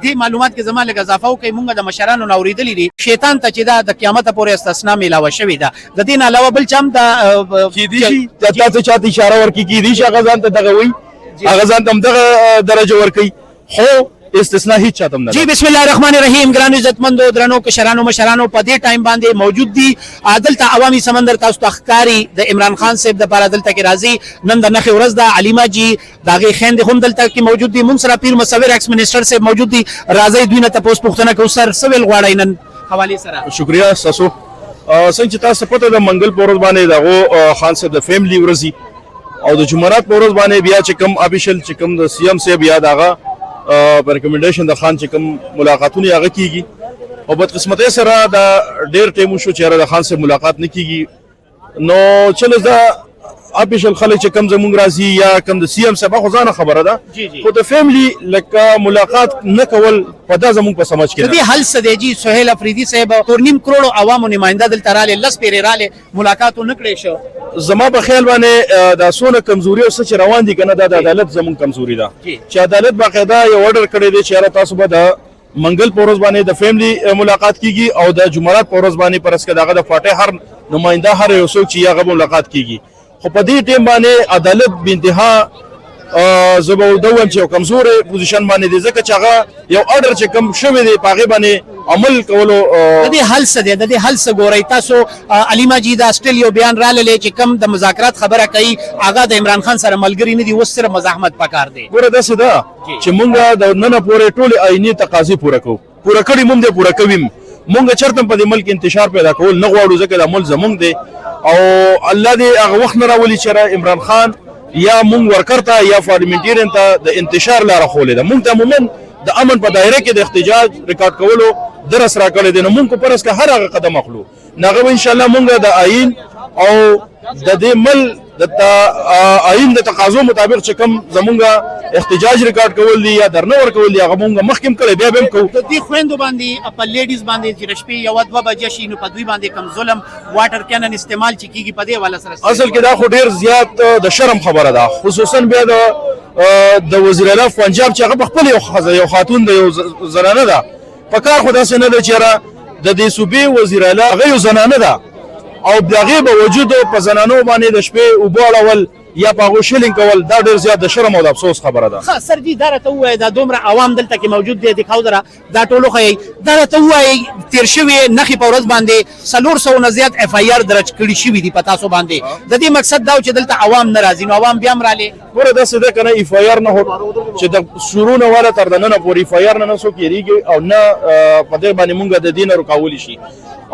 دې معلومات کې زما لږ اضافه وکړئ. مونږ د مشرانو نه اورېدلي دي شیطان ته چې دا د قیامته پورې استثنا میلاوه شوې ده. د دې نه علاوه بل چا هم کیدی شي تاسو چاته اشاره ورکړي کیدی شي هغه ځان ته دغه وایي هغه ځان ته هم دغه درجه ورکوي خو استثناء هیڅ چاته هم نه. جی بسم الله الرحمن الرحیم. ګرانو عزتمندو درنو کشرانو مشرانو په دې ټایم باندې موجود دي دلته عوامي سمندر تاسو ته ښکاري د عمران خان صاحب دپاره دلته کې راځي. نن د نښې ورځ ده. علیمه جي د هغې خویندې هم دلته کې موجود دي. مونږ سره پیر مصور ایکس منسټر صاحب موجود دي. راځئ دوی نه تپوس پوښتنه کوو. سر څه ویل غواړئ نن حوالې سره؟ شکریه ستاسو. څنګه چې تاسو پته ده منګل په ورځ باندې دغه خان صاحب د فیملی ورځي او د جمعرات په ورځ باندې بیا چې کوم افیشل چې کوم د سی ام صاحب یا دغه په ریکمنډیشن د خان چې کوم ملاقاتونه هغه کیږي او بدقسمتۍ سره د ډېر ټایم شو چې د خان صاحب ملاقات نه کیږي. نو چلو دا افیشل خلک چې کوم زمونږ راځي یا کوم د سی ام صاحب خو ځانه خبره ده خو د فیملی لکه ملاقات نه کول په دا زمونږ په سمجھ کې د دې حل څه دی جی؟ سهیل افریدي صاحب 2.5 کروڑ عوامو نماینده دلته راغلي 10 پیرې راغلي ملاقات ونه کړی شو. زما په خیال باندې دا سونه کمزوري او څه چې روان دي کنه دا د عدالت زمون کمزوري ده چې عدالت باقاعده یو order کړی دی چې تاسو به د منګل په ورځ باندې د فیملی ملاقات کیږي او د جمعرات په ورځ باندې پرسکه دغه د فاتح هر نماینده هر یو څوک چې هغه ملاقات کیږي. خو په دې ټیم باندې عدالت به انتها زبو دوم چې کمزوري پوزیشن باندې دي ځکه چې هغه یو order چې کم شوی دی پاغه باندې عمل کولو. د دې حل څه دی؟ د دې حل څه ګورئ تاسو؟ علیمه جی دا سټیل یو بیان راغلی چې کم د مذاکرات خبره کوي هغه د عمران خان سره ملګری نه دي اوس صرف مزاحمت پکار دی. ګوره داسې ده چې مونږ د نن پورې ټولې آئیني تقاضي پوره کوو پوره کړي مونږ دې پوره کوي. مونږ چرته په دې ملک انتشار پیدا کول نه غواړو ځکه د ملک زمونږ دی او الله دې هغه وخت نه راولي چې عمران خان یا مونږ ورکر ته یا پارلیمنټیرین ته د انتشار لاره خولې ده. مونږ ته عموما د امن په دایره کې د احتجاج ریکارډ کولو درس راکړی دی. نو مونږ پرس که هر هغه قدم اخلو نغه ان شاء الله مونږ د آئین او د دې مل د آئین د تقاضو مطابق چې کوم زمونږ احتجاج ریکارډ کول دي یا درنه ورکول دي هغه مونږ مخکې کړی بیا به هم کوو. د دې خویندو باندې په لیډیز باندې چې شپې یو 2 بجې شي نو په دوی باندې کم ظلم واټر کینن استعمال چې کیږي په دې والا سره اصل کې دا خو ډیر زیات د شرم خبره ده خصوصا بیا د وزیر اعلی پنجاب چې هغه په خپل یو خاتون د یو زنانه ده په کار خو داسې نه ده چې د دې صوبې وزیر اعلی هغه یو زنانه ده او دغه به وجود په زنانو باندې د شپې وباړول یا په غوښلین کول دا ډیر زیات د شرم او د افسوس خبره ده. ښه سر جی دا راته ووایه دا دومره عوام دلته کې موجود دی دښاو دره دا ټولو ښیي دا راته ووایي تېر شوې نښې په ورځ باندې 400 نه زیات اف آی آر درج کړي شوي دي په تاسو باندې. د دې مقصد دا و چې دلته عوام نه راځي نو عوام بیا هم رالې. ګوره داسې ده که نه اف آی آر نه چې د شروع نه والا تر دننه پورې اف آی آر نه څوک یېرېږي او نه په دې باندې مونږ د دې نه رکولی شي.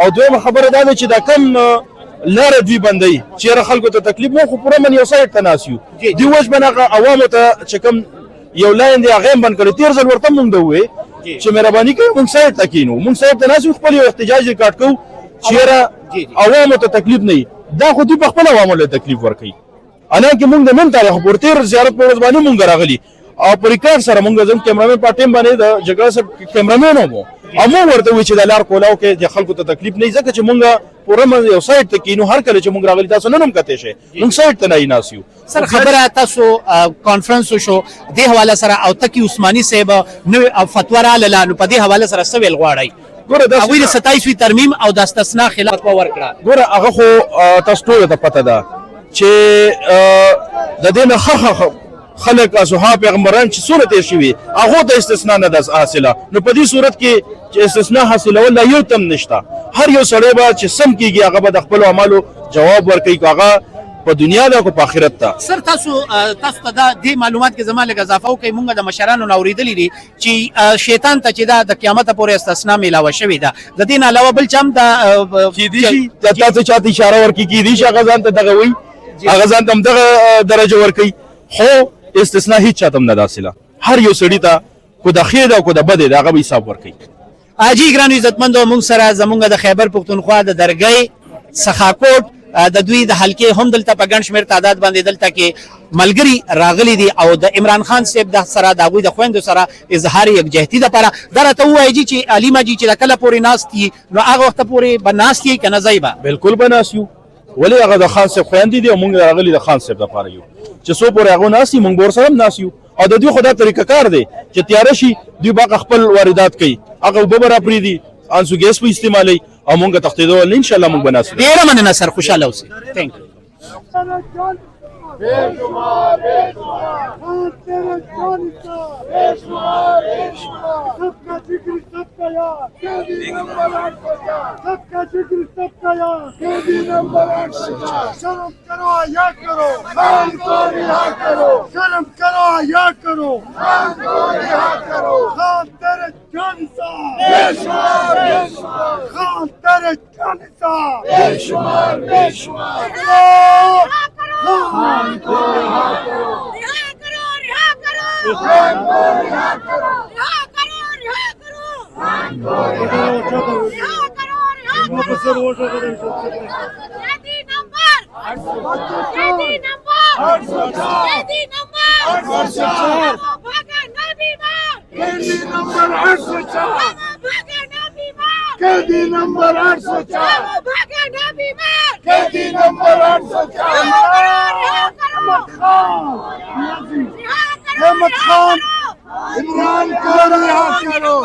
او دویمه خبره دا ده چې دا کم لاره دوی بندوي چېرې خلکو ته تکلیف مو خو پوره من یو سایډ ته ناست یو دوی وجبن هغه عوامو ته چې کوم یو لاین دی هغه هم بند کړی. تېر ځل ورته مونږ ته ووایې چې مهرباني کوئ مونږ سایډ ته کښېنو مونږ سایډ ته ناست یو خپل یو احتجاج ریکارډ کوو چېرې عوامو ته تکلیف نه وي. دا خو دوی په خپل عوامو له تکلیف ورکوي حالانکې مونږ د نن تاریخ پورې تېر زیارت په ورځ باندې مونږ راغلي او په ریکارډ سره مونږ زموږ کیمرامین په ټیم باندې د جګړه صاحب کیمرامین هم و او مونږ ورته وایي چې د لار کولاو کې د خلکو ته تکلیف نه وي ځکه چې مونږ پوره یو سایډ ته کینو هر کله چې مونږ راغلي تاسو نن هم کتې شئ مونږ سایډ ته نه ناست یو. سر خبره تاسو کانفرنس وشو دې حواله سره او تکي عثماني صاحب نو فتوا راغله نو په دې حواله سره څه ویل غواړئ؟ ګوره دا هغوی د 27 ترمیم او د استثنا خلاف فتوا ورکړه. ګوره هغه خو تاسو ټولو ته پته ده چې د دې نه ښه خلک اصحاب پیغمبران چې څومره تېر شوي هغو ته استثنا نه ده حاصله. نو په دې صورت کې چې استثنا حاصلول لا یو تم نشته. هر یو سړی به چې سم کېږي هغه به د خپلو اعمالو جواب ورکوي که هغه په دنیا ده که په آخرت ته. سر تاسو ته دا دې معلومات کې زما لږ اضافه وکړئ. مونږ د مشرانو نه اورېدلي دي چې شیطان ته چې دا د قیامته پورې استثنا میلاوه شوې ده. د دې نه علاوه بل چا هم کیدی شي تاسو چاته اشاره ورکړي کیدی شي هغه ځان ته دغه وایي هغه ځان ته هم دغه درجه ورکوي خو استثناء هیڅ چاته هم نه ده حاصله. هر یو سړي ته کو د ښې ده او کو د بدې ده هغه به حساب ورکوي. حاجي ګرانو عزتمندو مونږ سره زمونږ د خیبر پښتونخوا د درګۍ سخاکوټ د دوی د حلقې هم دلته په ګڼ شمېر تعداد باندې دلته کې ملګري راغلي دي او د عمران خان صاحب د سره د هغوی د خویندو سره اظهار یکجهتي دپاره دا راته ووایي چې علیمه جي چې د کله پورې ناست یي نو هغه وخته پورې به ناست یې که نه ځئ به؟ بلکل به ناست یو ولی هغه د خان صاحب خويندې دي او موږ راغلي د خان صاحب لپاره یو چې څو پورې هغه ناسي موږ ور سره ناس یو او د دوی خدا طریقه کار دی چې تیار شي دوی باغ خپل واردات کوي هغه وبره پری دي انسو ګیس په استعمالي او موږ تختیدو ان شاء الله موږ بناسو ډیر مننه سر خوشاله اوسئ ثانک یو बेशुमार बेशुमार तेरे जान का बेशुमार बेशुमार सबका जिक्र सबका यार केडी नंबर 8 सबका जिक्र सबका यार केडी नंबर 8 शर्म करो या करो खान को रिहा करो शर्म करो या करो खान को रिहा करो खान तेरे जान सा बेशुमार बेशुमार खान तेरे जान सा बेशुमार बेशुमार खान को रिहा करो रिहा करो रिहा करो खान को रिहा करो रिहा करो रिहा करो खान को रिहा करो रिहा करो रिहा करो कैदी नंबर 804 भागा नबी मार कैदी नंबर 804 भागा नबी मार कैदी नंबर 804 भागा नबी मार कैदी नंबर 804 अहमद खान इमरान को रिहा करो